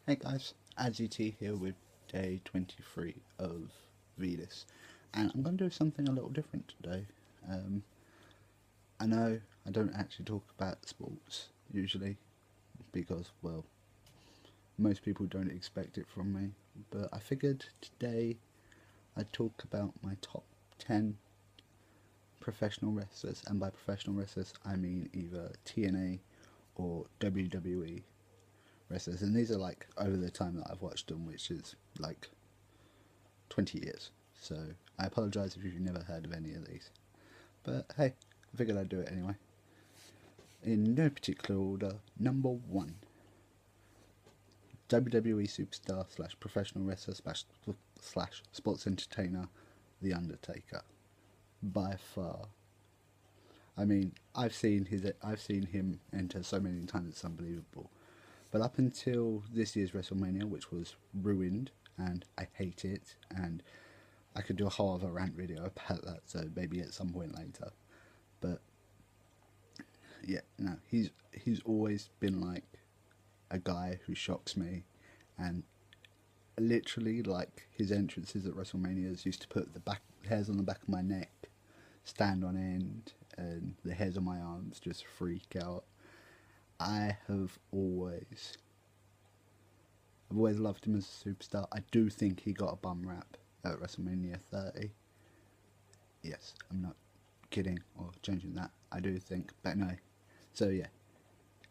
Hey guys, AZT here with day 23 of VEDIS, and I'm going to do something a little different today. I know I don't actually talk about sports usually because, well, most people don't expect it from me, but I figured today I'd talk about my top 10 professional wrestlers, and by professional wrestlers I mean either TNA or WWE wrestlers, and these are like over the time that I've watched them, which is like 20 years. So I apologise if you've never heard of any of these, but hey, I figured I'd do it anyway. In no particular order, number 1, WWE Superstar slash professional wrestler slash sports entertainer, The Undertaker. By far. I mean, I've seen him enter so many times, it's unbelievable. But up until this year's WrestleMania, which was ruined, and I hate it, and I could do a whole other rant video about that, so maybe at some point later. But yeah, no, he's always been like a guy who shocks me, and literally like his entrances at WrestleManias used to put the back hairs on the back of my neck stand on end, and the hairs on my arms just freak out. I've always loved him as a superstar. I do think he got a bum rap at WrestleMania 30. Yes, I'm not kidding or changing that. I do think, but no. So yeah,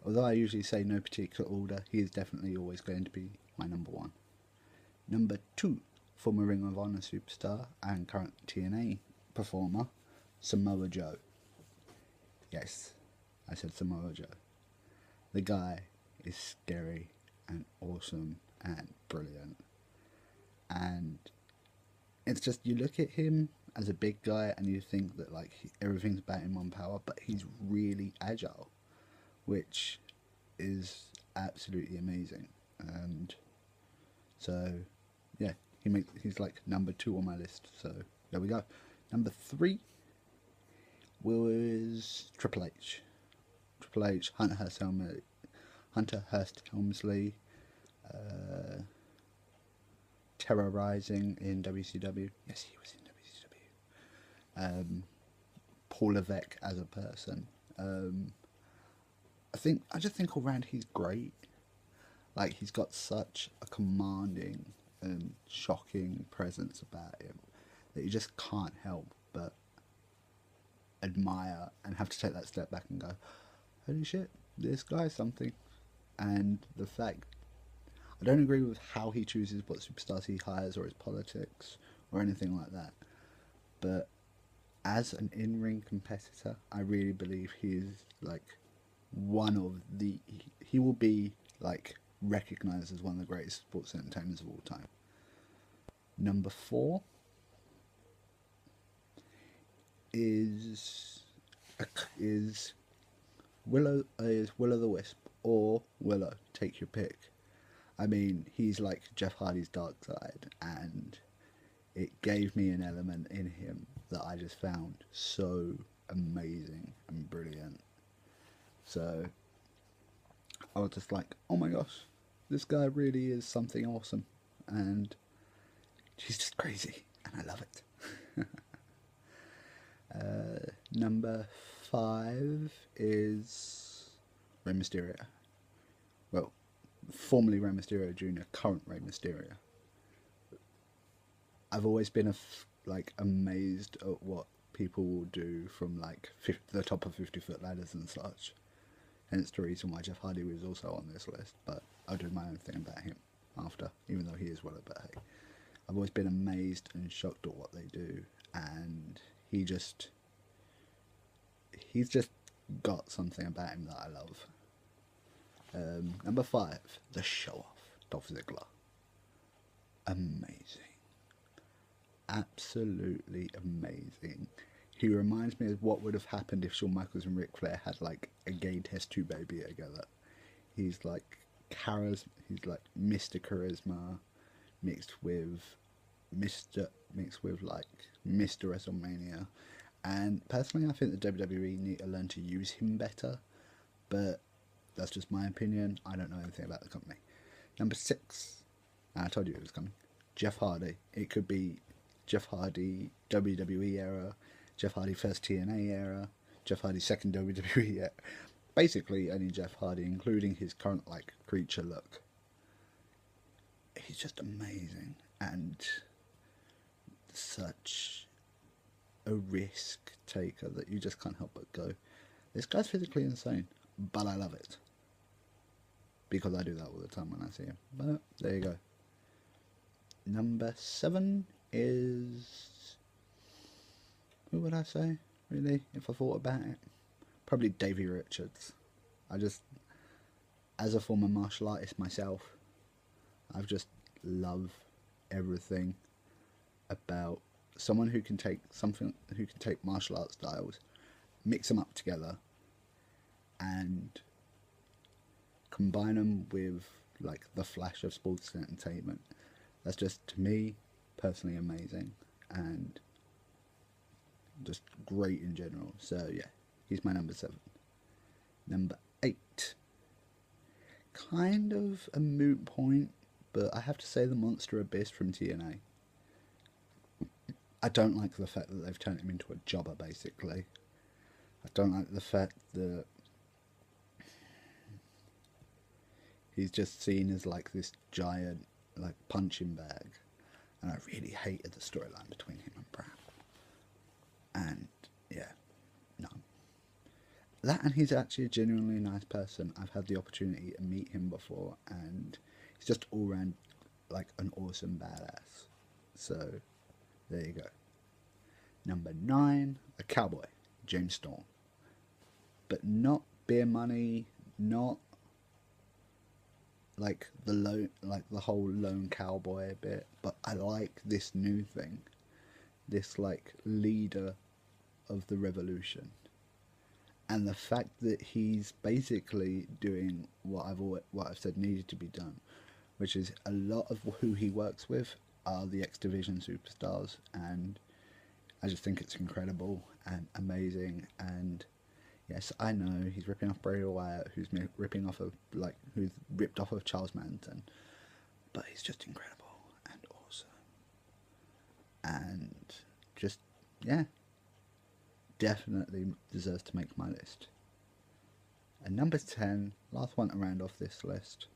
although I usually say no particular order, he is definitely always going to be my number 1. Number 2, former Ring of Honor superstar and current TNA performer, Samoa Joe. Yes, I said Samoa Joe. The guy is scary and awesome and brilliant. And it's just, you look at him as a big guy and you think that like everything's about him on power, but he's really agile, which is absolutely amazing. And so yeah, he's like number 2 on my list. So there we go. Number 3 was Triple H. Triple H, Hunter Hearst Helmsley, terrorizing in WCW. Yes, he was in WCW. Paul Levesque as a person. I just think all round he's great. Like, he's got such a commanding and shocking presence about him that you just can't help but admire and have to take that step back and go, holy shit, this guy's something. And the fact, I don't agree with how he chooses what superstars he hires or his politics or anything like that, but as an in-ring competitor, I really believe he is like he will be like recognised as one of the greatest sports entertainers of all time. Number 4 is Willow the Wisp, or Willow, take your pick. I mean, he's like Jeff Hardy's dark side, and it gave me an element in him that I just found so amazing and brilliant. So I was just like, oh my gosh, this guy really is something awesome, and he's just crazy, and I love it. Number 5 is Rey Mysterio. Well, formerly Rey Mysterio Jr., current Rey Mysterio. I've always been amazed at what people will do from like the top of 50-foot ladders and such. Hence the reason why Jeff Hardy was also on this list, but I'll do my own thing about him after, even though he is Willow. But hey, I've always been amazed and shocked at what they do, and he's just got something about him that I love. Number 5, the show-off, Dolph Ziggler. Amazing. Absolutely amazing. He reminds me of what would have happened if Shawn Michaels and Ric Flair had like a gay test tube baby together. He's like he's like Mr. Charisma mixed with Mr. WrestleMania. And personally, I think the WWE need to learn to use him better, but that's just my opinion. I don't know anything about the company. Number 6. I told you it was coming. Jeff Hardy. It could be Jeff Hardy WWE era, Jeff Hardy first TNA era, Jeff Hardy second WWE era. Basically, any Jeff Hardy, including his current like creature look. He's just amazing and such a risk taker that you just can't help but go, this guy's physically insane, but I love it. Because I do that all the time when I see him. But there you go. Number 7 is... who would I say, really, if I thought about it? Probably Davey Richards. I just, as a former martial artist myself, I've just love everything about someone who can take martial arts styles, mix them up together, and combine them with like the flash of sports entertainment. That's just, to me, personally amazing and just great in general. So yeah, he's my number 7. Number 8, kind of a moot point, but I have to say the Monster Abyss from TNA. I don't like the fact that they've turned him into a jobber, basically. I don't like the fact that he's just seen as like this giant like punching bag, and I really hated the storyline between him and Brad. And yeah, no. That, and he's actually a genuinely nice person. I've had the opportunity to meet him before, and he's just all round like an awesome badass. So there you go. Number 9, a cowboy, James Storm. But not beer money, not like the whole lone cowboy bit, but I like this new thing, this like leader of the revolution, and the fact that he's basically doing what I've said needed to be done, which is a lot of who he works with are the X Division superstars, and I just think it's incredible and amazing. And yes, I know he's ripping off Bray Wyatt, who's ripping off of who's ripped off of Charles Manson, but he's just incredible and awesome, and just yeah, definitely deserves to make my list. And number 10, last one to round off this list,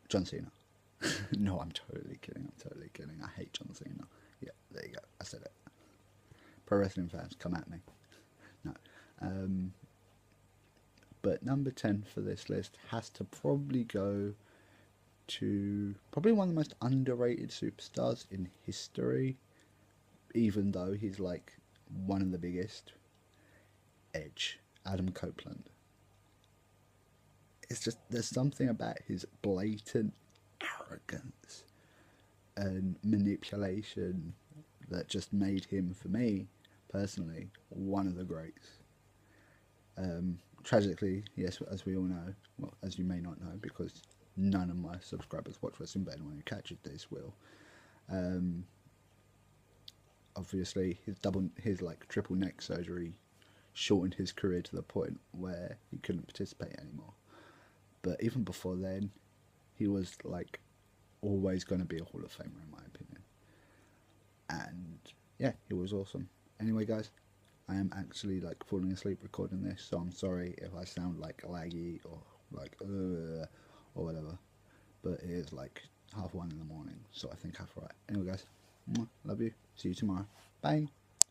John Cena. No, I'm totally kidding. I hate John Cena. Yeah, there you go. I said it. Pro wrestling fans, come at me. No. But number 10 for this list has to probably go to probably one of the most underrated superstars in history, even though he's like one of the biggest. Edge, Adam Copeland. It's just, there's something about his blatant arrogance and manipulation that just made him, for me personally, one of the greats. Tragically, yes, as we all know, well, as you may not know, because none of my subscribers watch wrestling, but anyone who catches this will. Obviously, his like triple neck surgery shortened his career to the point where he couldn't participate anymore. But even before then, he was like always going to be a Hall of Famer in my opinion. And yeah, he was awesome. Anyway, guys, I am actually like falling asleep recording this, so I'm sorry if I sound like laggy or like or whatever. But it is like 1:30 in the morning, so I think I'm right. Anyway, guys, love you. See you tomorrow. Bye.